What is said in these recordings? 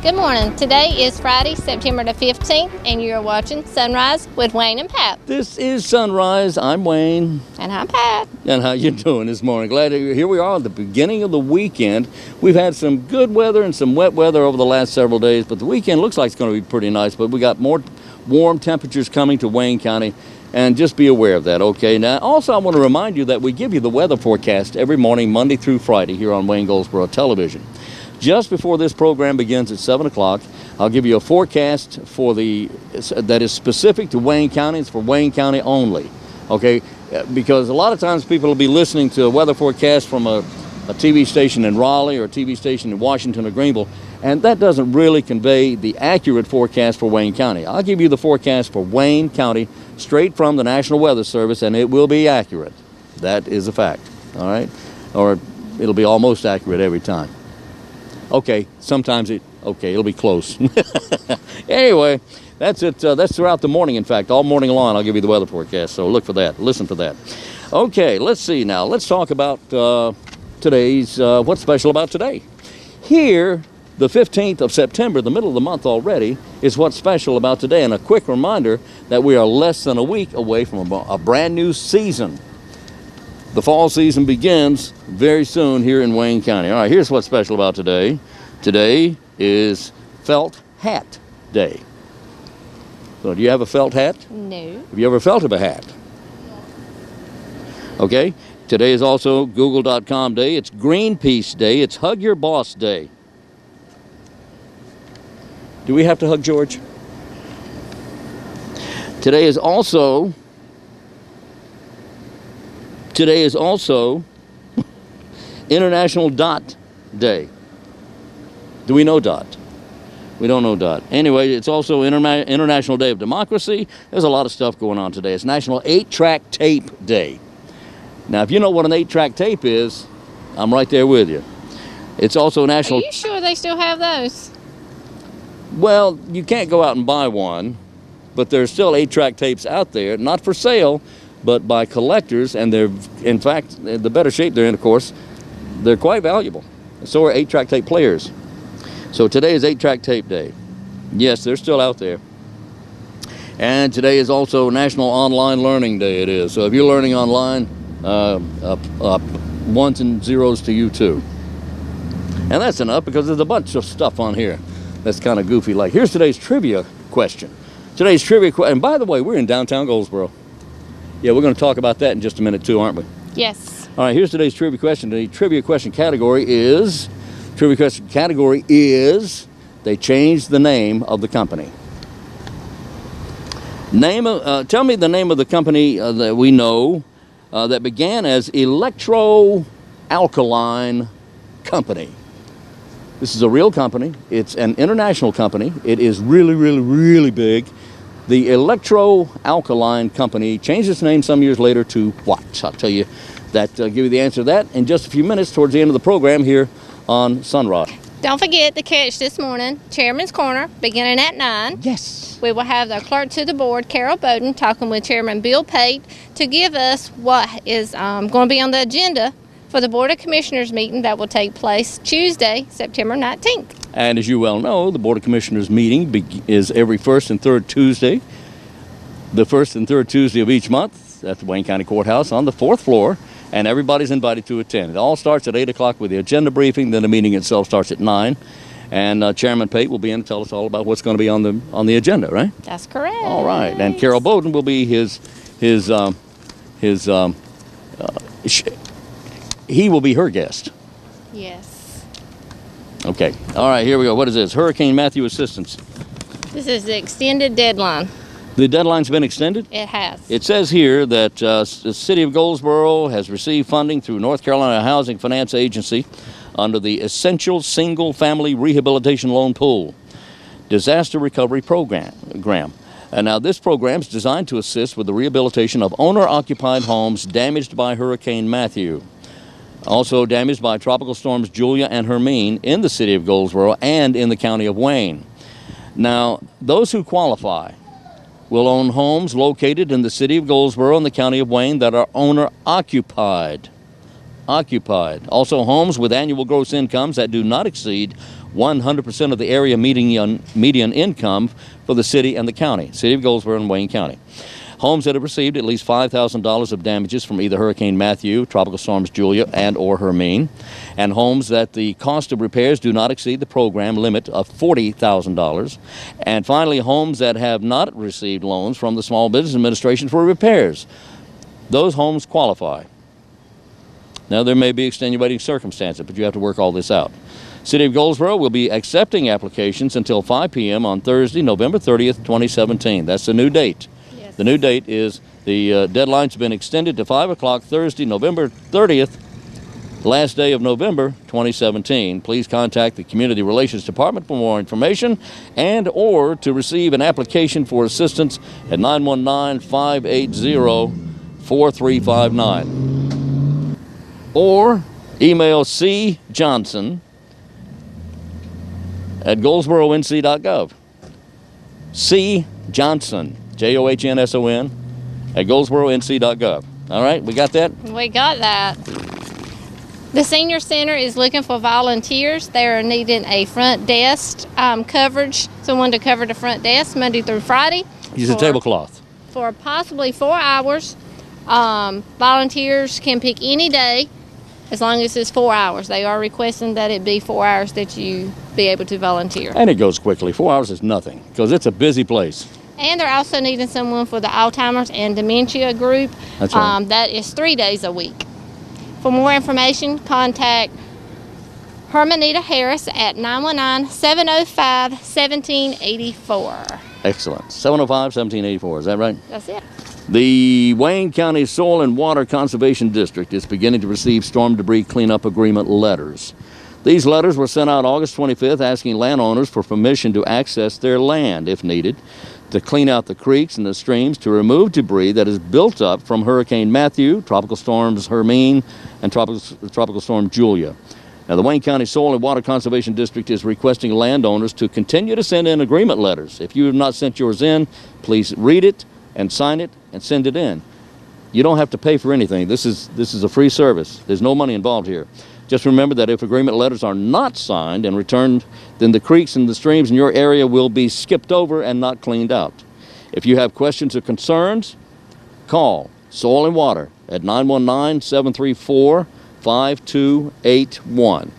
Good morning. Today is Friday, September the 15th, and you're watching Sunrise with Wayne and Pat. This is Sunrise. I'm Wayne. And I'm Pat. And how you doing this morning? Glad that here we are at the beginning of the weekend. We've had some good weather and some wet weather over the last several days, but the weekend looks like it's going to be pretty nice. But we got more warm temperatures coming to Wayne County, and just be aware of that, okay? Now, also, I want to remind you that we give you the weather forecast every morning, Monday through Friday, here on Wayne Goldsboro Television. Just before this program begins at 7 o'clock, I'll give you a forecast that is specific to Wayne County. It's for Wayne County only, okay? Because a lot of times people will be listening to a weather forecast from a TV station in Raleigh or a TV station in Washington or Greenville, and that doesn't really convey the accurate forecast for Wayne County. I'll give you the forecast for Wayne County straight from the National Weather Service, and it will be accurate. That is a fact, all right? Or it'll be almost accurate every time. Okay, sometimes it'll be close. Anyway, that's it. That's throughout the morning, in fact. All morning long, I'll give you the weather forecast, so look for that. Listen for that. Okay, let's see now. Let's talk about today's, what's special about today. Here, the 15th of September, the middle of the month already, is what's special about today. And a quick reminder that we are less than a week away from a brand new season. The fall season begins very soon here in Wayne County. All right, here's what's special about today. Today is Felt Hat Day. So do you have a felt hat? No. Have you ever felt of a hat? Okay. Today is also Google.com Day. It's Greenpeace Day. It's Hug Your Boss Day. Do we have to hug George? Today is also International Dot Day. Do we know Dot? We don't know Dot. Anyway, it's also International Day of Democracy. There's a lot of stuff going on today. It's National 8-Track Tape Day. Now, if you know what an 8-track tape is, I'm right there with you. It's also National... Are you sure they still have those? Well, you can't go out and buy one, but there's still 8-track tapes out there, not for sale, but by collectors, and they're, in fact, the better shape they're in, of course, they're quite valuable. So are 8-track tape players. So today is 8-track tape day. Yes, they're still out there. And today is also National Online Learning Day, it is. So if you're learning online, ones and zeros to you too. And that's enough, because there's a bunch of stuff on here that's kind of goofy. Like, here's today's trivia question. Today's trivia question, and by the way, we're in downtown Goldsboro. Yeah, we're going to talk about that in just a minute too, aren't we? Yes. All right, here's today's trivia question. The trivia question category is, they changed the name of the company. Tell me the name of the company that we know that began as Electro-Alkaline Company. This is a real company. It's an international company. It is really, really, really big. The Electro-Alkaline Company changed its name some years later to what? I'll tell you that, give you the answer to that in just a few minutes towards the end of the program here on Sunrise. Don't forget to catch this morning, Chairman's Corner, beginning at 9. Yes. We will have the clerk to the board, Carol Bowden, talking with Chairman Bill Pate to give us what is going to be on the agenda for the Board of Commissioners meeting that will take place Tuesday, September 19th. And as you well know, the Board of Commissioners meeting is every first and third Tuesday. The first and third Tuesday of each month at the Wayne County Courthouse on the 4th floor, and everybody's invited to attend. It all starts at 8 o'clock with the agenda briefing, then the meeting itself starts at 9. And Chairman Pate will be in to tell us all about what's going to be on the agenda, right? That's correct. All right, and Carol Bowden will be he will be her guest. Yes. Okay. All right, here we go. What is this? Hurricane Matthew assistance. This is the extended deadline. The deadline's been extended? It has. It says here that the City of Goldsboro has received funding through North Carolina Housing Finance Agency under the Essential Single Family Rehabilitation Loan Pool Disaster Recovery Program. And now this program is designed to assist with the rehabilitation of owner-occupied homes damaged by Hurricane Matthew. Also damaged by tropical storms Julia and Hermine in the city of Goldsboro and in the county of Wayne. Now, those who qualify will own homes located in the city of Goldsboro and the county of Wayne that are owner-occupied. occupied. Also, homes with annual gross incomes that do not exceed 100% of the area median income for the city and the county, City of Goldsboro and Wayne County. Homes that have received at least $5,000 of damages from either Hurricane Matthew, Tropical Storms Julia, and or Hermine, and homes that the cost of repairs do not exceed the program limit of $40,000. And finally, homes that have not received loans from the Small Business Administration for repairs. Those homes qualify. Now, there may be extenuating circumstances, but you have to work all this out. City of Goldsboro will be accepting applications until 5 p.m. on Thursday, November 30th, 2017. That's the new date. The new date is, the deadline's been extended to 5 o'clock Thursday, November 30th, last day of November 2017. Please contact the Community Relations Department for more information and or to receive an application for assistance at 919-580-4359. Or email cjohnson@goldsboronc.gov. C. Johnson, Johnson, at goldsboronc.gov. All right, we got that? We got that. The Senior Center is looking for volunteers. They are needing a front desk coverage, someone to cover the front desk Monday through Friday. Use a tablecloth. For possibly 4 hours. Volunteers can pick any day as long as it's 4 hours. They are requesting that it be 4 hours that you be able to volunteer. And it goes quickly. 4 hours is nothing because it's a busy place. And they're also needing someone for the Alzheimer's and Dementia group. That's right. That is 3 days a week. For more information, contact Hermanita Harris at 919-705-1784. Excellent. 705-1784. Is that right? That's it. The Wayne County Soil and Water Conservation District is beginning to receive storm debris cleanup agreement letters. These letters were sent out August 25th asking landowners for permission to access their land, if needed, to clean out the creeks and the streams to remove debris that is built up from Hurricane Matthew, Tropical Storms Hermine, and Tropical Storm Julia. Now, the Wayne County Soil and Water Conservation District is requesting landowners to continue to send in agreement letters. If you have not sent yours in, please read it and sign it and send it in. You don't have to pay for anything. This is a free service. There's no money involved here. Just remember that if agreement letters are not signed and returned, then the creeks and the streams in your area will be skipped over and not cleaned out. If you have questions or concerns, call Soil and Water at 919-734-5281.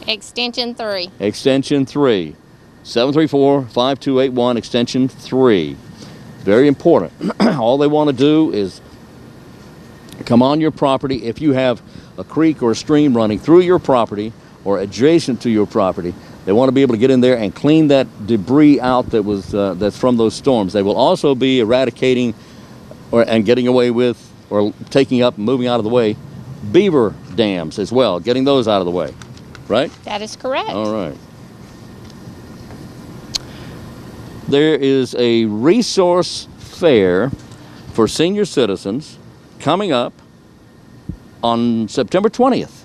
Extension 3. Extension 3. 734-5281, extension 3. Very important. All they want to do is come on your property. If you have a creek or a stream running through your property or adjacent to your property, they want to be able to get in there and clean that debris out that was that's from those storms. They will also be eradicating and getting away with or taking up and moving out of the way beaver dams as well, getting those out of the way, right? That is correct. All right. There is a resource fair for senior citizens coming up on September 20th.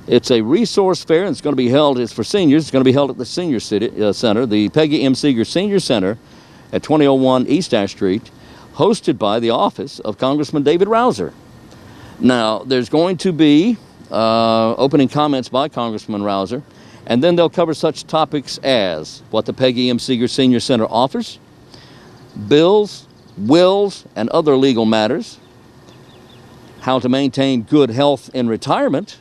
It's a resource fair, and it's going to be held, it's for seniors, it's going to be held at the Senior Center, the Peggy M. Seeger Senior Center at 2001 East Ash Street, hosted by the office of Congressman David Rouser. Now, there's going to be opening comments by Congressman Rouser, and then they'll cover such topics as what the Peggy M. Seeger Senior Center offers, bills, wills, and other legal matters, how to maintain good health in retirement,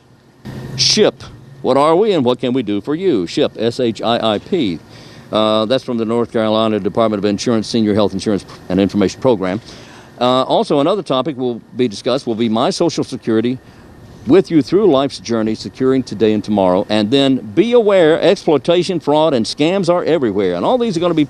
SHIP, what are we and what can we do for you? SHIP, S-H-I-I-P. That's from the North Carolina Department of Insurance Senior Health Insurance and Information Program. Also, another topic will be discussed will be My Social Security, with you through life's journey, securing today and tomorrow. And then be aware, exploitation, fraud, and scams are everywhere. And all these are going to be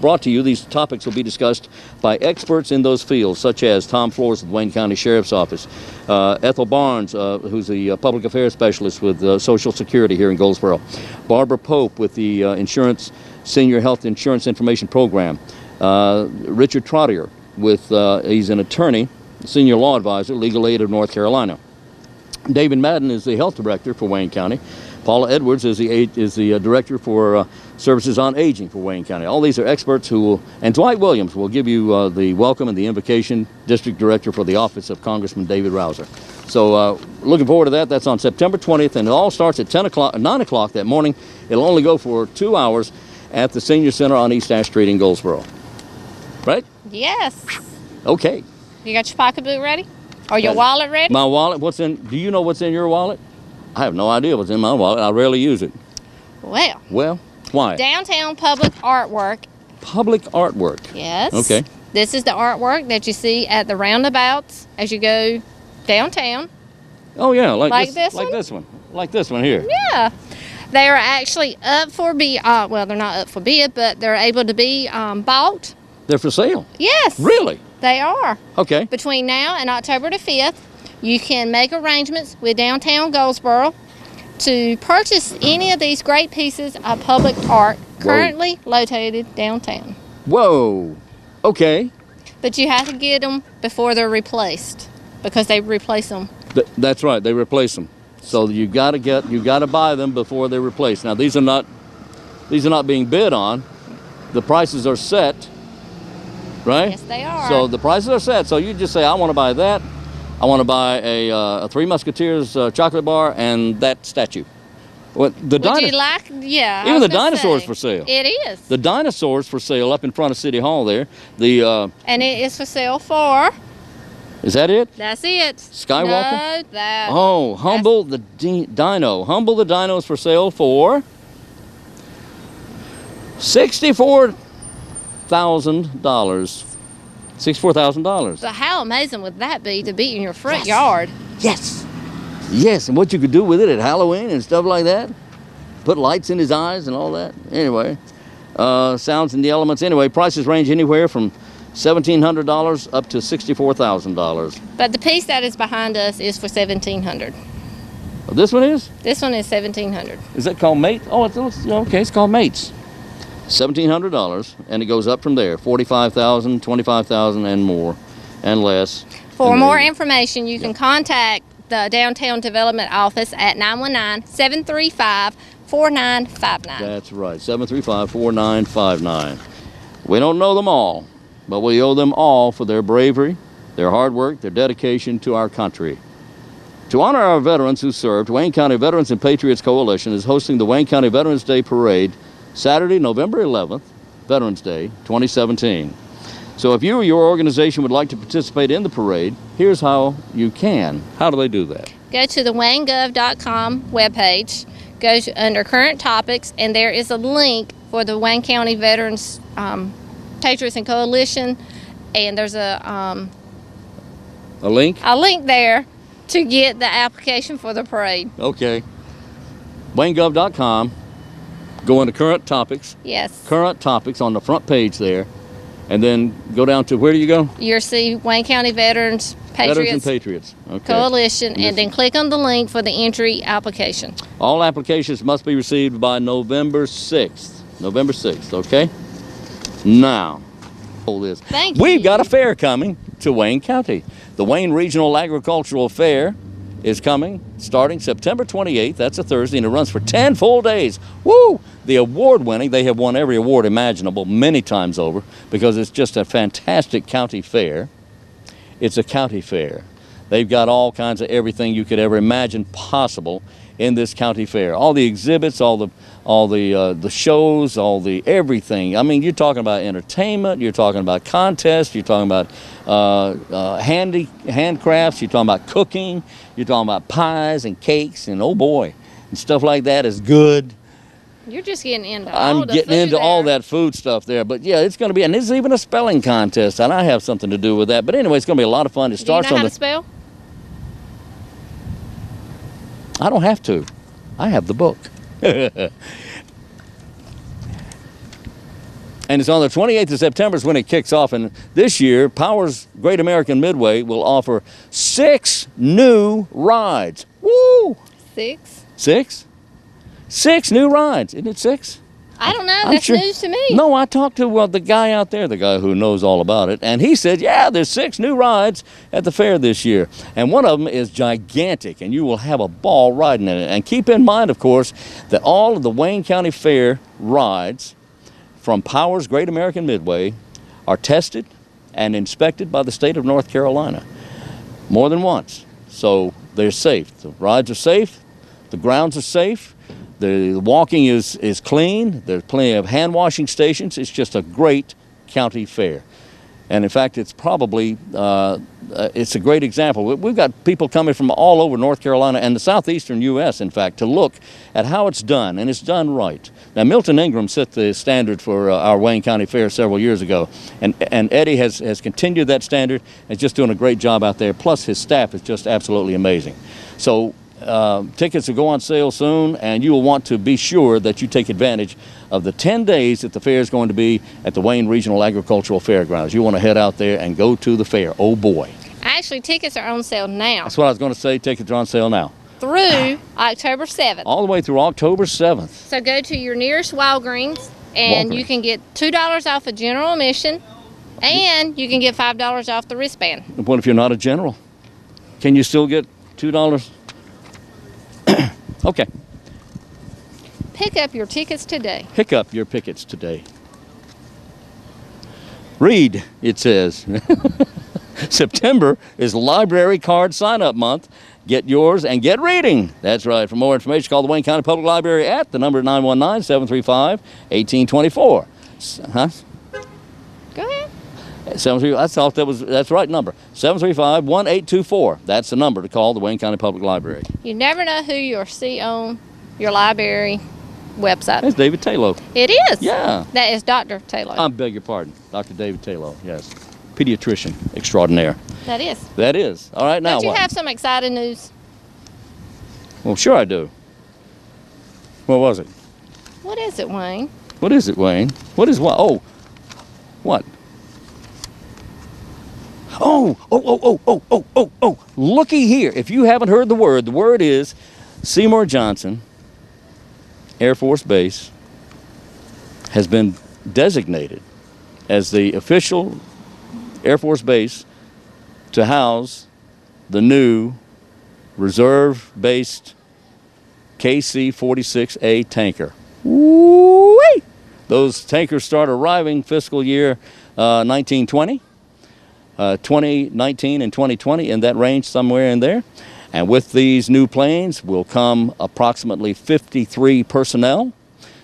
brought to you. These topics will be discussed by experts in those fields, such as Tom Flores of the Wayne County Sheriff's Office, Ethel Barnes, who's the public affairs specialist with Social Security here in Goldsboro, Barbara Pope with the Insurance Senior Health Insurance Information Program, Richard Trottier with, he's an attorney, senior law advisor, Legal Aid of North Carolina. David Madden is the health director for Wayne County. Paula Edwards is the director for services on aging for Wayne County. All these are experts who will, and Dwight Williams will give you the welcome and the invocation, district director for the office of Congressman David Rouser. So looking forward to that. That's on September 20th, and it all starts at 9 o'clock that morning. It'll only go for 2 hours at the Senior Center on East Ash Street in Goldsboro. Right? Yes. Okay. You got your pocketbook ready? Or your wallet ready? My wallet, do you know what's in your wallet? I have no idea what's in my wallet. I rarely use it. Well, why? Downtown public artwork. Public artwork. Yes. Okay. This is the artwork that you see at the roundabouts as you go downtown. Oh yeah, like this like one? this one, like this one here. Yeah. They are actually up for bid. Well, they're not up for bid, but they're able to be bought. They're for sale. Yes. Really? They are. Okay. Between now and October the 5th, you can make arrangements with Downtown Goldsboro to purchase any of these great pieces of public art currently located downtown. Whoa. Okay. But you have to get them before they're replaced, because they replace them. That's right. They replace them. So you got to buy them before they're replaced. Now these are not being bid on. The prices are set. Right? Yes, they are. So the prices are set. So you just say, I want to buy that. I want to buy a Three Musketeers chocolate bar and that statue. Well, Would you like? Yeah. Even the dinosaurs for sale. It is. The dinosaurs for sale up in front of City Hall there. And it is for sale for. Is that it? That's it. Skywalker? No, that. Oh, Humble the Dino. Humble the Dino is for sale for $64,000. $64,000. So how amazing would that be to be in your front yard? Yes. Yes, and what you could do with it at Halloween and stuff like that. Put lights in his eyes and all that. Anyway, sounds in the elements. Anyway, prices range anywhere from $1,700 up to $64,000. But the piece that is behind us is for $1,700. Oh, this one is? This one is $1,700. Is that called Mate? Oh, okay, it's called Mates. $1,700, and it goes up from there. $45,000, $25,000, and more, and less. For more information, you can contact the Downtown Development Office at 919-735-4959. That's right, 735-4959. We don't know them all, but we owe them all for their bravery, their hard work, their dedication to our country. To honor our veterans who served, Wayne County Veterans and Patriots Coalition is hosting the Wayne County Veterans Day Parade Saturday, November 11th, Veterans Day 2017. So if you or your organization would like to participate in the parade, here's how you can. How do they do that? Go to the WayneGov.com webpage, go under current topics, and there is a link for the Wayne County Veterans Patriots and Coalition, and there's a link? A link there to get the application for the parade. Okay. WayneGov.com. Go into current topics. Yes. Current topics on the front page there. And then go down to, where do you go? You'll see Wayne County Veterans and Patriots. Okay. Coalition, and then click on the link for the entry application. All applications must be received by November 6th. November 6th, okay? Now, hold this. Thank you. We've got a fair coming to Wayne County. The Wayne Regional Agricultural Fair is coming starting September 28th. That's a Thursday, and it runs for 10 full days. Woo! The award-winning, they have won every award imaginable many times over because it's just a fantastic county fair. It's a county fair. They've got all kinds of everything you could ever imagine possible in this county fair. All the exhibits, all the shows, all the everything. I mean, you're talking about entertainment, you're talking about contests, you're talking about handcrafts, you're talking about cooking, you're talking about pies and cakes and oh boy, and stuff like that is good. You're just getting into all that food stuff there. But yeah, it's going to be, and there's even a spelling contest, and I have something to do with that. But anyway, it's going to be a lot of fun. It starts Do you know how to spell? I don't have to. I have the book. And it's on the 28th of September is when it kicks off. And this year, Powers Great American Midway will offer 6 new rides. Woo! 6? 6? 6 new rides. Isn't it 6? I don't know. That's news to me. No, I talked to the guy out there, the guy who knows all about it, and he said, yeah, there's 6 new rides at the fair this year. And one of them is gigantic, and you will have a ball riding in it. And keep in mind, of course, that all of the Wayne County Fair rides from Powers Great American Midway are tested and inspected by the state of North Carolina more than once. So they're safe. The rides are safe. The grounds are safe. The walking is clean. There's plenty of hand washing stations. It's just a great county fair. And in fact, it's probably, it's a great example. We've got people coming from all over North Carolina and the southeastern U.S., in fact, to look at how it's done, and it's done right. Now, Milton Ingram set the standard for our Wayne County Fair several years ago, and Eddie has continued that standard and is just doing a great job out there, plus his staff is just absolutely amazing. So tickets will go on sale soon, and you will want to be sure that you take advantage of the 10 days that the fair is going to be at the Wayne Regional Agricultural Fairgrounds. You want to head out there and go to the fair. Oh boy. Actually, tickets are on sale now. That's what I was going to say. Tickets are on sale now. Through October 7th. All the way through October 7th. So go to your nearest Walgreens, and you can get $2 off a general admission, and you can get $5 off the wristband. What if you're not a general? Can you still get $2? Okay. Pick up your tickets today. Pick up your tickets today. Read, it says. September is library card sign-up month. Get yours and get reading. That's right. For more information, call the Wayne County Public Library at the number 919-735-1824. Huh? Go ahead. I thought that's the right number. 735-1824. That's the number to call the Wayne County Public Library. You never know who you'll see on your library website. That's David Taylor. It is. Yeah. That is Dr. Taylor. I beg your pardon. Dr. David Taylor, yes. Pediatrician extraordinaire. That is. That is. All right, now Don't you what? have some exciting news? Well, sure I do. What was it? What is it, Wayne? What is it, Wayne? What is what? Oh, what? Oh, looky here. If you haven't heard the word is Seymour Johnson Air Force Base has been designated as the official Air Force Base to house the new reserve-based KC-46A tanker. Woo-wee! Those tankers start arriving fiscal year 1920. 2019 and 2020, in that range somewhere in there. And with these new planes will come approximately 53 personnel.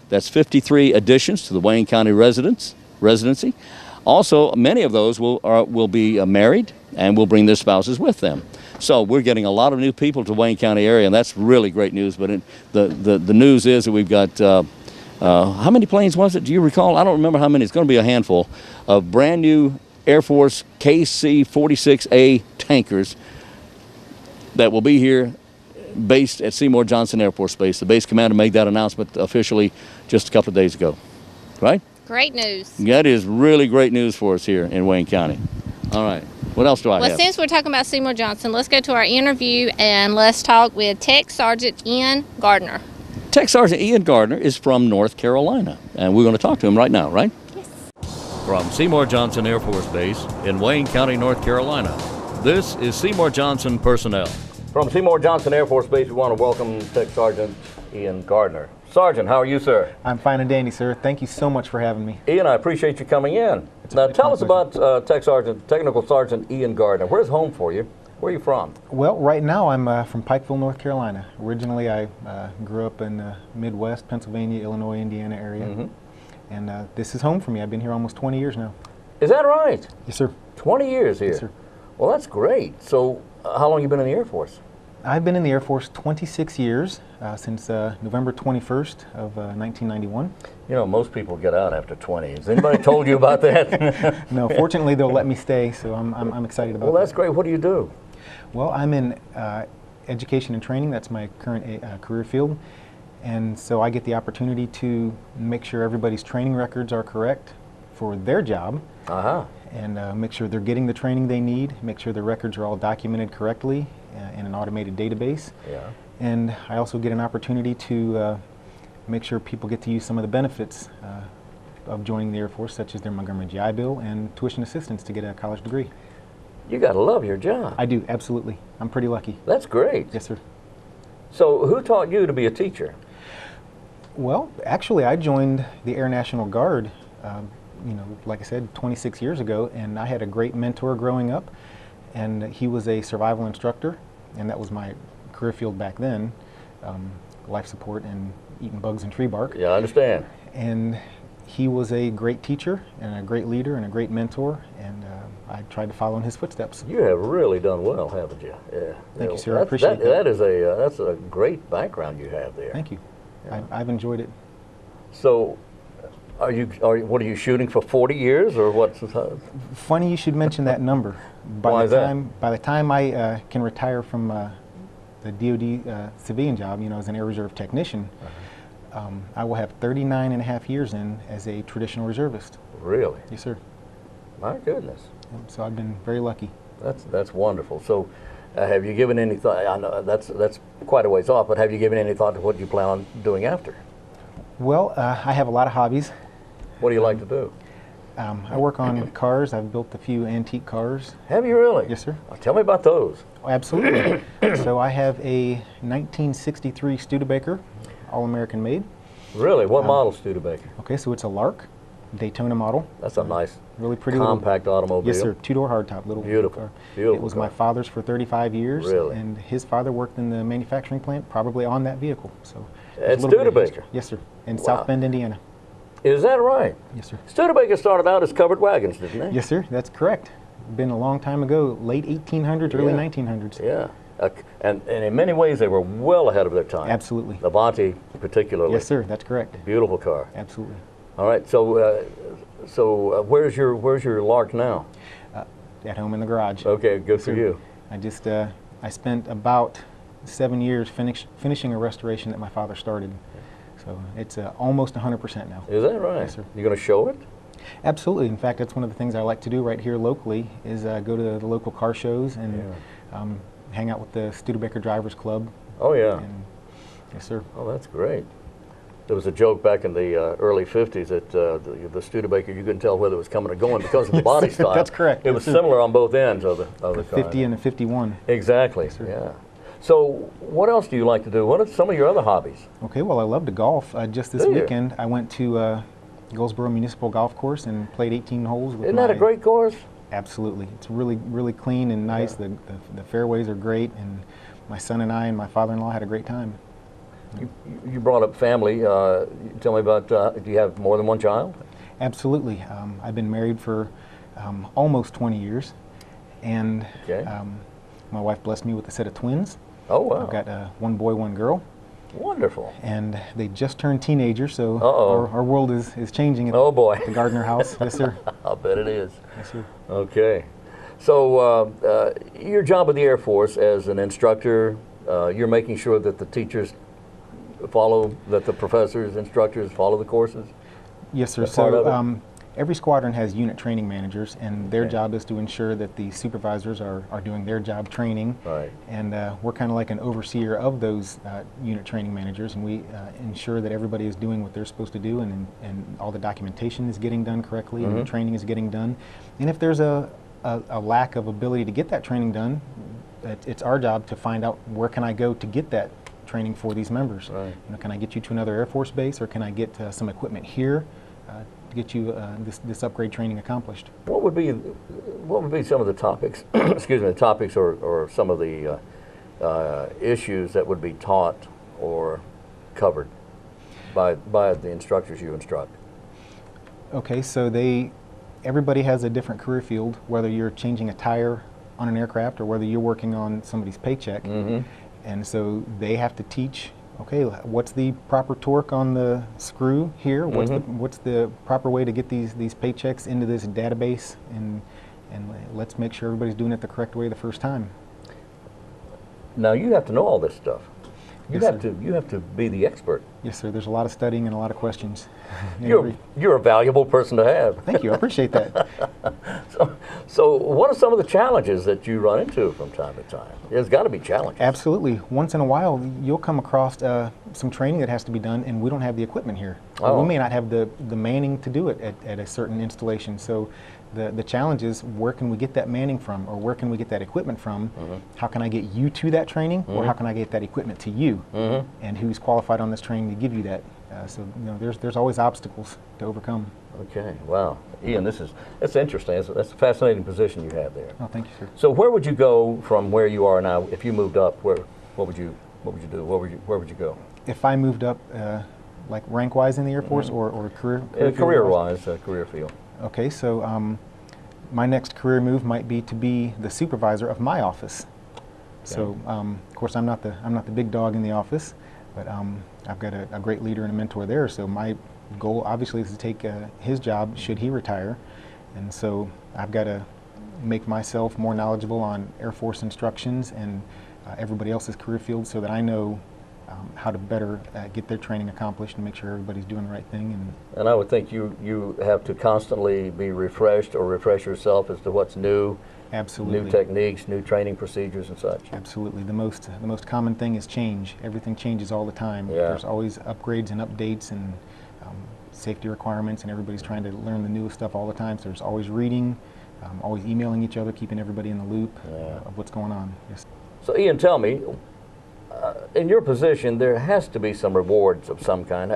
That's 53 additions to the Wayne County residency. Also, many of those will be married and will bring their spouses with them. So we're getting a lot of new people to Wayne County area, and that's really great news. But the news is that we've got, how many planes was it? Do you recall? I don't remember how many. It's going to be a handful of brand new Air Force KC-46A tankers that will be here based at Seymour Johnson Air Force Base. The base commander made that announcement officially just a couple of days ago, right? Great news. That is really great news for us here in Wayne County. All right. What else do I have? Well, since we're talking about Seymour Johnson, let's go to our interview and let's talk with Tech Sergeant Ian Gardner. Tech Sergeant Ian Gardner is from North Carolina, and we're going to talk to him right now, right? From Seymour Johnson Air Force Base in Wayne County, North Carolina, this is Seymour Johnson Personnel. From Seymour Johnson Air Force Base, we want to welcome Tech Sergeant Ian Gardner. Sergeant, how are you, sir? I'm fine and dandy, sir. Thank you so much for having me. Ian, I appreciate you coming in. Now, tell us about Technical Sergeant Ian Gardner. Where's home for you? Where are you from? Well, right now I'm from Pikeville, North Carolina. Originally, I grew up in the Midwest, Pennsylvania, Illinois, Indiana area. Mm-hmm. And this is home for me. I've been here almost 20 years now. Is that right? Yes, sir. 20 years here? Yes, sir. Well, that's great. So how long have you been in the Air Force? I've been in the Air Force 26 years, since November 21st of 1991. You know, most people get out after 20. Has anybody told you about that? No, fortunately they'll let me stay, so I'm excited about that. Well, that's great. What do you do? Well, I'm in education and training. That's my current career field. And so I get the opportunity to make sure everybody's training records are correct for their job. And make sure they're getting the training they need, make sure their records are all documented correctly in an automated database. Yeah. And I also get an opportunity to make sure people get to use some of the benefits of joining the Air Force, such as their Montgomery GI Bill and tuition assistance to get a college degree. You got to love your job. I do, absolutely. I'm pretty lucky. That's great. Yes, sir. So who taught you to be a teacher? Well, actually, I joined the Air National Guard, like I said, 26 years ago, and I had a great mentor growing up, and he was a survival instructor, and that was my career field back then, life support and eating bugs and tree bark. Yeah, I understand. And he was a great teacher and a great leader and a great mentor, and I tried to follow in his footsteps. You have really done well, haven't you? Yeah. Thank you, sir. I appreciate that. That's a great background you have there. Thank you. Yeah. I've enjoyed it. So, what are you shooting for 40 years or what? Funny you should mention that number. Why is that? By the time I can retire from the DoD civilian job, as an Air Reserve technician, I will have 39 and a half years in as a traditional reservist. Really? Yes, sir. My goodness. So I've been very lucky. That's wonderful. So, have you given any thought? I know that's quite a ways off, but have you given any thought to what you plan on doing after? Well, I have a lot of hobbies. What do you like to do? I work on cars. I've built a few antique cars. Have you really? Yes, sir. Tell me about those. Oh, absolutely. So I have a 1963 Studebaker, all-American made. Really? What model Studebaker? Okay, so it's a Lark, Daytona model. That's a nice, really pretty compact automobile. Yes, sir. Two-door hardtop, little Beautiful. car. Beautiful. It was car. my father's for 35 years. Really? And his father worked in the manufacturing plant, probably on that vehicle. So At Studebaker? Yes, sir. In Wow. South Bend, Indiana. Is that right? Yes, sir. Studebaker started out as covered wagons, didn't they? Yes, sir. That's correct. Been a long time ago, late 1800s, early 1900s. Yeah. And in many ways, they were well ahead of their time. Absolutely. The Bonte, particularly. Yes, sir. That's correct. Beautiful car. Absolutely. All right. So, where's your Lark now? At home in the garage. Okay. Good for Sir. you. I spent about 7 years finishing a restoration that my father started. So it's almost 100% now. Is that right? Yes, sir. You going to show it? Absolutely. In fact, that's one of the things I like to do right here locally is go to the local car shows and hang out with the Studebaker Drivers Club. Oh, yeah. And, yes, sir. Oh, that's great. There was a joke back in the early 50s that the Studebaker, you couldn't tell whether it was coming or going because of the body style. That's correct. It was similar on both ends of the car. 50 and a 51. Exactly, Yes, sir. yeah. So what else do you like to do? What are some of your other hobbies? Okay, well, I love to golf. Just this Do you? weekend, I went to Goldsboro Municipal Golf Course and played 18 holes. With Isn't that a great course? Absolutely. It's really, really clean and nice. Yeah. The fairways are great, and my son and I and my father-in-law had a great time. You brought up family. Tell me about, do you have more than one child? Absolutely. I've been married for almost 20 years, and Okay. my wife blessed me with a set of twins. Oh, wow. I've got one boy, one girl, Wonderful. and they just turned teenagers, so Uh-oh. our world is changing at Oh, boy. the Gardner house. Yes, sir. I'll bet it is. Yes, sir. Okay. So your job with the Air Force as an instructor, you're making sure that the teachers follow, that the professors, instructors follow the courses? Yes, sir. That part of So every squadron has unit training managers, and their Okay. job is to ensure that the supervisors are doing their job training. Right. And we're kind of like an overseer of those unit training managers, and we ensure that everybody is doing what they're supposed to do, and all the documentation is getting done correctly, and the training is getting done. And if there's a lack of ability to get that training done, it's our job to find out where can I go to get that training for these members. Right. Can I get you to another Air Force base, or can I get some equipment here to get you this upgrade training accomplished? What would be some of the topics, excuse me, the topics or some of the issues that would be taught or covered by the instructors you instruct? Okay, so everybody has a different career field, whether you're changing a tire on an aircraft or whether you're working on somebody's paycheck. And so they have to teach, okay, what's the proper torque on the screw here? What's the proper way to get these paychecks into this database? And let's make sure everybody's doing it the correct way the first time. Now you have to know all this stuff. You Yes, have sir. to be the expert. Yes, sir. There's a lot of studying and a lot of questions. You're a valuable person to have. Thank you. I appreciate that. So what are some of the challenges that you run into from time to time? There's got to be challenges. Absolutely. Once in a while, you'll come across some training that has to be done, and we don't have the equipment here. Or Oh. we may not have the manning to do it at a certain installation. So the challenge is, where can we get that manning from, or where can we get that equipment from? How can I get you to that training, or how can I get that equipment to you? And who's qualified on this training to give you that So there's always obstacles to overcome. Okay, wow. Ian, that's interesting. That's a fascinating position you have there. Oh, thank you, sir. So where would you go from where you are now if you moved up? What would you do? Where would you go? If I moved up, like rank-wise in the Air Force, or career career-wise, career field. Okay, so my next career move might be to be the supervisor of my office. So, of course, I'm not the big dog in the office, but I've got a great leader and a mentor there. So my goal, obviously, is to take his job should he retire, and so I've got to make myself more knowledgeable on Air Force instructions and everybody else's career field, so that I know how to better get their training accomplished and make sure everybody's doing the right thing. And I would think you have to constantly be refreshed or refresh yourself as to what's new. Absolutely. New techniques, new training procedures and such. Absolutely. The most common thing is change. Everything changes all the time. Yeah. There's always upgrades and updates and safety requirements, and everybody's trying to learn the newest stuff all the time. So there's always reading, always emailing each other, keeping everybody in the loop of what's going on. Yes. So Ian, tell me, in your position, there has to be some rewards of some kind.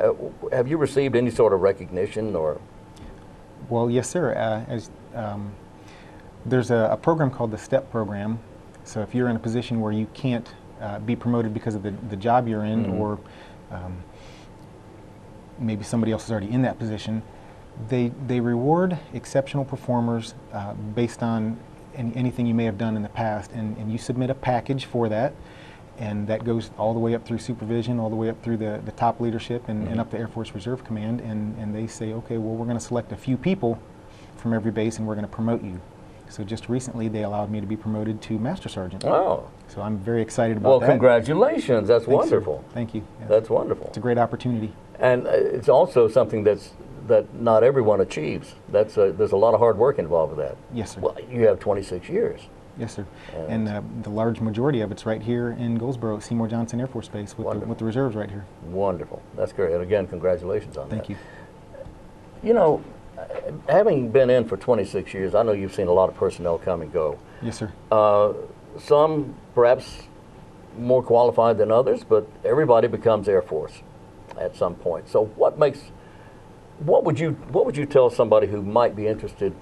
Have you received any sort of recognition or? Well, yes, sir. There's a program called the STEP program. So if you're in a position where you can't be promoted because of the job you're in, or maybe somebody else is already in that position, they reward exceptional performers based on anything you may have done in the past, and you submit a package for that, and that goes all the way up through supervision, all the way up through the top leadership, and up to Air Force Reserve Command, and they say, okay, well, we're going to select a few people from every base and we're going to promote you. So just recently they allowed me to be promoted to Master Sergeant. Oh. So I'm very excited about that. Well, congratulations. That's Thanks, wonderful. sir. Thank you. Yes. That's wonderful. It's a great opportunity. And it's also something that not everyone achieves. There's a lot of hard work involved with that. Yes, sir. Well, you have 26 years. Yes, sir. And the large majority of it's right here in Goldsboro at Seymour Johnson Air Force Base with the reserves right here. Wonderful. That's great. And again, congratulations on that. Thank you. You know, having been in for 26 years, I know you've seen a lot of personnel come and go. Yes, sir. Some perhaps more qualified than others, but everybody becomes Air Force at some point. So what would you tell somebody who might be interested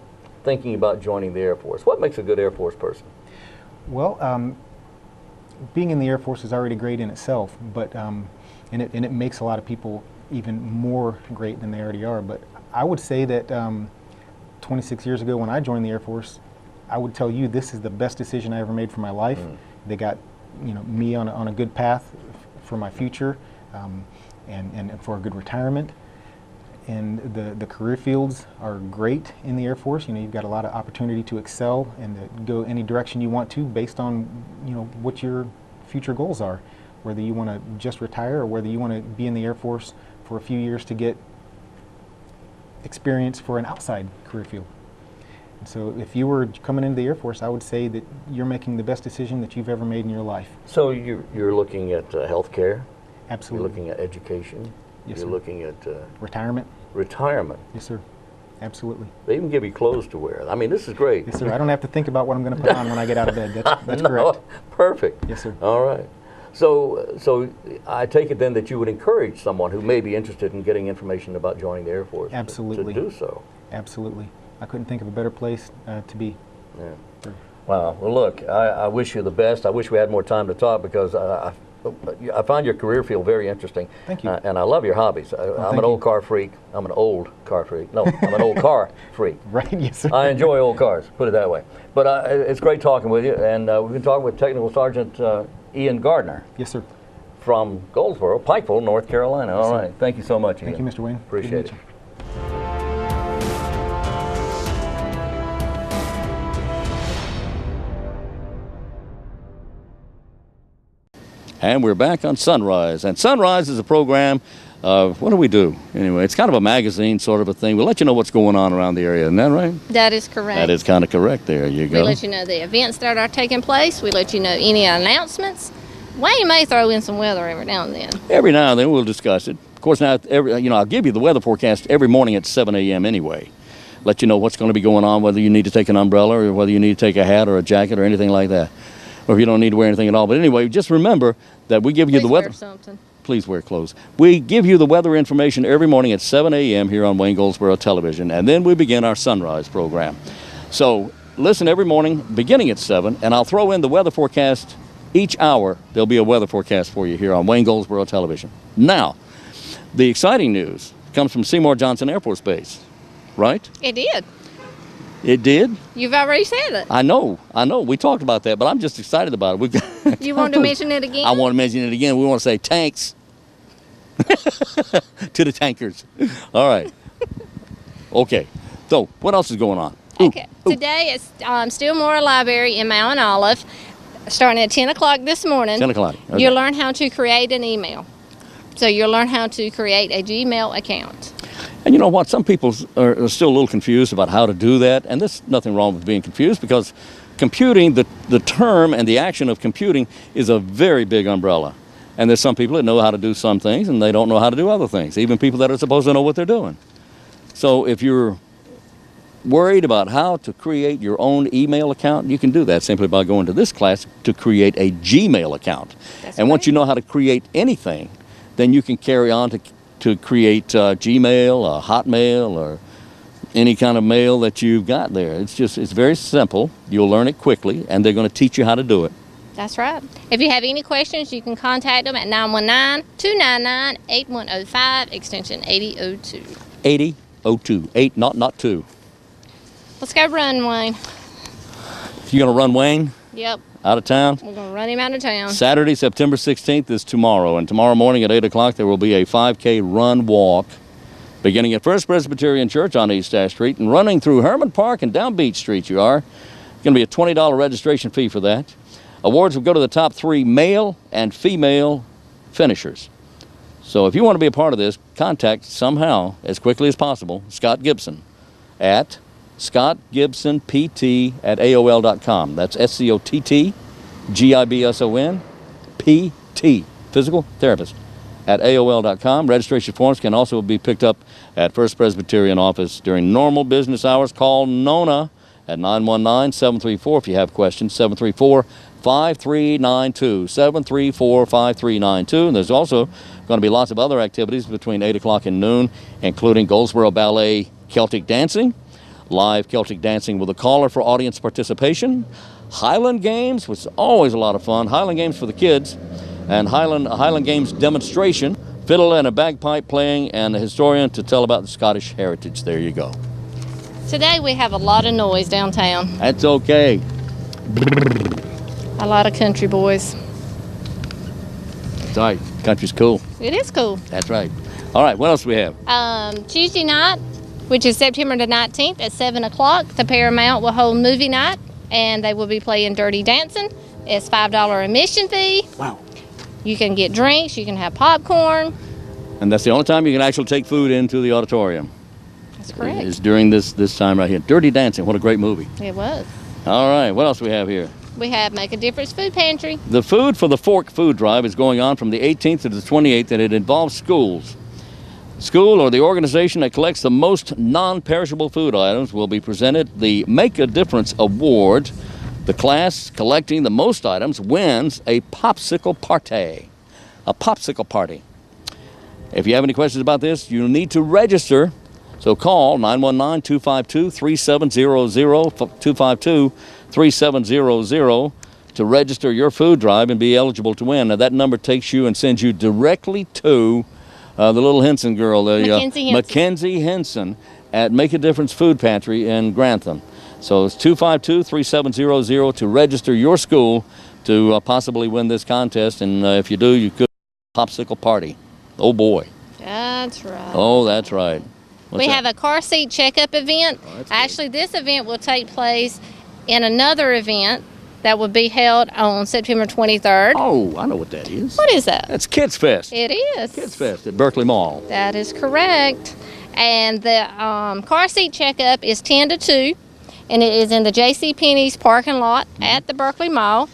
thinking about joining the Air Force? What makes a good Air Force person? Well, being in the Air Force is already great in itself, but and it makes a lot of people even more great than they already are. But I would say that 26 years ago when I joined the Air Force, I would tell you this is the best decision I ever made for my life. They got me on a good path for my future, and for a good retirement. And the career fields are great in the Air Force. You've got a lot of opportunity to excel and to go any direction you want to based on what your future goals are, whether you want to just retire or whether you want to be in the Air Force for a few years to get experience for an outside career field. And so if you were coming into the Air Force, I would say that you're making the best decision that you've ever made in your life. So you're looking at health care? Absolutely. You're looking at education? Yes, you're sir. looking at retirement? Retirement? Yes, sir. Absolutely. They even give you clothes to wear. I mean, this is great. Yes, sir. I don't have to think about what I'm going to put on when I get out of bed. That's correct. Perfect. Yes, sir. All right. So I take it then that you would encourage someone who may be interested in getting information about joining the Air Force Absolutely. to do so. Absolutely. I couldn't think of a better place to be. Yeah. Wow. Well, look, I wish you the best. I wish we had more time to talk because I find your career field very interesting. Thank you. And I love your hobbies. I'm an old car freak. I'm an old car freak. No, I'm an old car freak. Right, yes, sir. I enjoy old cars, put it that way. But it's great talking with you. And we've been talking with Technical Sergeant Ian Gardner. Yes, sir. From Goldsboro, Pikeville, North Carolina. All right. Thank you so much, Ian. Thank you, Mr. Wayne. Appreciate it. And we're back on Sunrise. And Sunrise is a program of, what do we do? Anyway, it's kind of a magazine sort of a thing. We'll let you know what's going on around the area. Isn't that right? That is correct. That is kind of correct. There you go. We let you know the events that are taking place. We let you know any announcements. Wayne may throw in some weather every now and then. Every now and then we'll discuss it. Of course, now, I'll give you the weather forecast every morning at 7 a.m. anyway. Let you know what's going to be going on, whether you need to take an umbrella or whether you need to take a hat or a jacket or anything like that. Or if you don't need to wear anything at all. But anyway, just remember that we give you the weather. Wear something. please wear clothes. We give you the weather information every morning at 7 a.m. here on Wayne Goldsboro Television, and then we begin our sunrise program. So listen every morning beginning at 7, and I'll throw in the weather forecast each hour. There'll be a weather forecast for you here on Wayne Goldsboro Television. Now, the exciting news comes from Seymour Johnson Air Force Base, right? It did. It did? You've already said it. I know. We talked about that, but I'm just excited about it. You want to mention it again? I want to mention it again. We want to say tanks to the tankers. All right. Okay. So, what else is going on? Okay. Today it's Stillmore Library in Mount Olive, starting at 10 o'clock this morning. 10 o'clock. Okay. You'll learn how to create an email. So you'll learn how to create a Gmail account. And you know what? Some people are still a little confused about how to do that. And there's nothing wrong with being confused, because computing, the term and the action of computing is a very big umbrella. And there's some people that know how to do some things and they don't know how to do other things, even people that are supposed to know what they're doing. So if you're worried about how to create your own email account, you can do that simply by going to this class to create a Gmail account. And once you know how to create anything, then you can carry on to create Gmail, Hotmail, or any kind of mail that you've got there. It's very simple. You'll learn it quickly, and they're going to teach you how to do it. That's right. If you have any questions, you can contact them at 919-299-8105, extension 8002. 8002. 8, not 2. Let's go run, Wayne. You going to run Wayne? Yep. Out of town? We're going to run him out of town. Saturday, September 16th is tomorrow, and tomorrow morning at 8 o'clock there will be a 5K run walk beginning at First Presbyterian Church on East Ash Street and running through Herman Park and down Beach Street you are. It's going to be a $20 registration fee for that. Awards will go to the top 3 male and female finishers. So if you want to be a part of this, contact somehow, as quickly as possible, Scott Gibson at scottgibsonpt@aol.com. That's SCOTTGIBSON physical therapist at AOL.com. Registration forms can also be picked up at First Presbyterian office during normal business hours. Call Nona at 919-734 if you have questions, 734-5392, 734-5392. And there's also going to be lots of other activities between 8 o'clock and noon, including Goldsboro Ballet Celtic Dancing, live Celtic dancing with a caller for audience participation, Highland Games, which is always a lot of fun, Highland Games for the kids, and Highland Games demonstration, fiddle and a bagpipe playing, and a historian to tell about the Scottish heritage. There you go. Today we have a lot of noise downtown. That's okay. A lot of country boys. That's right. Country's cool. It is cool. That's right. All right, what else do we have? Tuesday night, which is September the 19th at 7 o'clock, the Paramount will hold movie night, and they will be playing Dirty Dancing. It's $5 admission fee. Wow. You can get drinks, you can have popcorn. And that's the only time you can actually take food into the auditorium. That's correct. Is during this time right here. Dirty Dancing, what a great movie. It was. All right, what else do we have here? We have Make a Difference Food Pantry. The Food for the Fork food drive is going on from the 18th to the 28th, and it involves schools. School, or the organization that collects the most non-perishable food items, will be presented the Make a Difference Award. The class collecting the most items wins a popsicle party. A popsicle party. If you have any questions about this, you need to register. So call 919-252-3700, 252-3700 to register your food drive and be eligible to win. Now that number takes you and sends you directly to the little Henson girl, Mackenzie Henson at Make a Difference Food Pantry in Grantham. So it's 252-3700 to register your school to possibly win this contest. And if you do, you could popsicle party. Oh boy. That's right. Oh, that's right. What's we that? have a car seat checkup event. Oh, actually, this event will take place in another event that will be held on September 23rd. Oh, I know what that is. What is that? That's Kids Fest. It is. Kids Fest at Berkeley Mall. That is correct. And the car seat checkup is 10 to 2, and it is in the JCPenney's parking lot at the Berkeley Mall.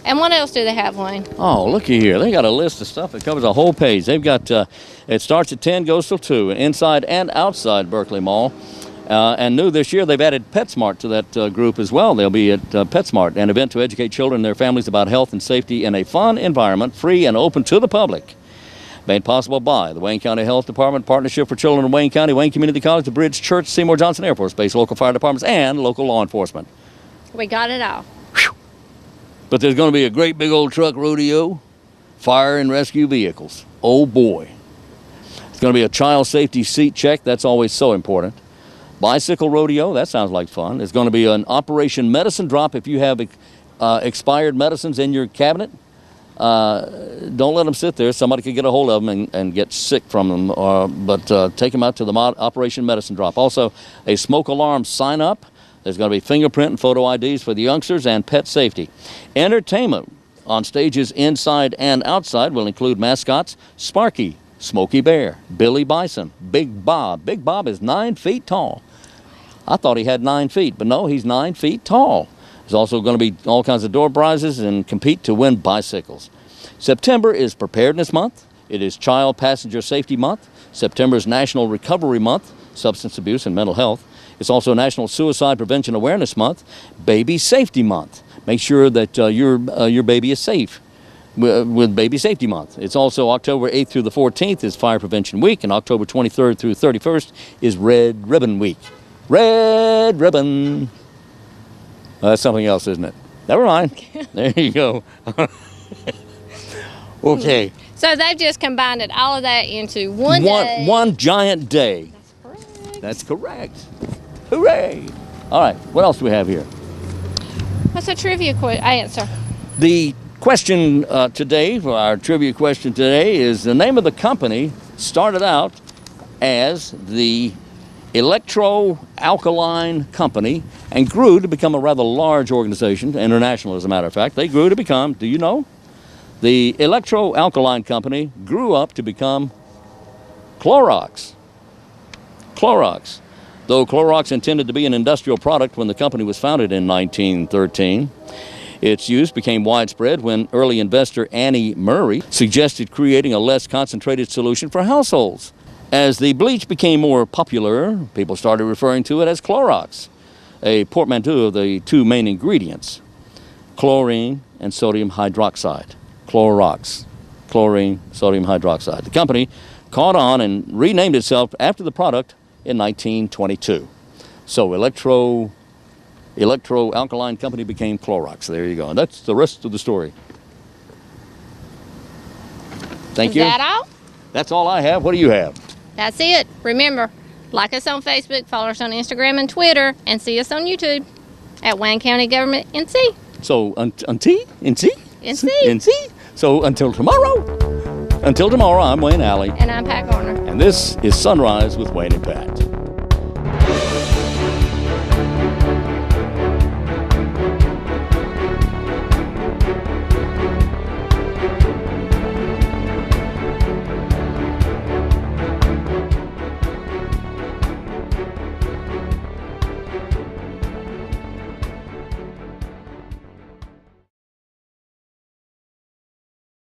And what else do they have, Wayne? Oh, looky here. They got a list of stuff that covers a whole page. They've got, it starts at 10, goes till 2, inside and outside Berkeley Mall. And new this year, they've added PetSmart to that group as well. They'll be at PetSmart, an event to educate children and their families about health and safety in a fun environment, free and open to the public. Made possible by the Wayne County Health Department, Partnership for Children in Wayne County, Wayne Community College, the Bridge Church, Seymour Johnson Air Force Base, local fire departments, and local law enforcement. We got it all. Whew. But there's going to be a great big old truck rodeo, fire and rescue vehicles. Oh boy. It's going to be a child safety seat check. That's always so important. Bicycle rodeo. That sounds like fun. There's going to be an Operation Medicine Drop if you have expired medicines in your cabinet. Don't let them sit there. Somebody could get a hold of them and get sick from them. But take them out to the Operation Medicine Drop. Also, a smoke alarm sign up. There's going to be fingerprint and photo IDs for the youngsters and pet safety. Entertainment on stages inside and outside will include mascots Sparky, Smokey Bear, Billy Bison, Big Bob. Big Bob is 9 feet tall. I thought he had 9 feet, but no, he's 9 feet tall. There's also going to be all kinds of door prizes and compete to win bicycles. September is Preparedness Month. It is Child Passenger Safety Month. September is National Recovery Month, Substance Abuse and Mental Health. It's also National Suicide Prevention Awareness Month, Baby Safety Month. Make sure that your baby is safe with Baby Safety Month. It's also October 8th through the 14th is Fire Prevention Week, and October 23rd through 31st is Red Ribbon Week. Red Ribbon. That's something else, isn't it? Never mind. There you go. Okay. So they've just combined all of that into one day. One giant day. That's correct. That's correct. Hooray! All right, what else do we have here? What's a trivia answer? The question today, for our trivia question today, is the name of the company started out as the Electro-Alkaline Company and grew to become a rather large organization, international as a matter of fact. They grew to become, do you know? The Electro-Alkaline Company grew up to become Clorox. Clorox. Though Clorox intended to be an industrial product when the company was founded in 1913, its use became widespread when early investor Annie Murray suggested creating a less concentrated solution for households. As the bleach became more popular, people started referring to it as Clorox, a portmanteau of the two main ingredients, chlorine and sodium hydroxide. Clorox, chlorine, sodium hydroxide. The company caught on and renamed itself after the product in 1922. So Electro-Alkaline Company became Clorox. There you go. And that's the rest of the story. Thank you. Is that all? That's all I have. What do you have? That's it. Remember, like us on Facebook, follow us on Instagram and Twitter, and see us on YouTube at Wayne County Government NC. So, NC? NC. So, until tomorrow, I'm Wayne Alley. And I'm Pat Garner. And this is Sunrise with Wayne and Pat.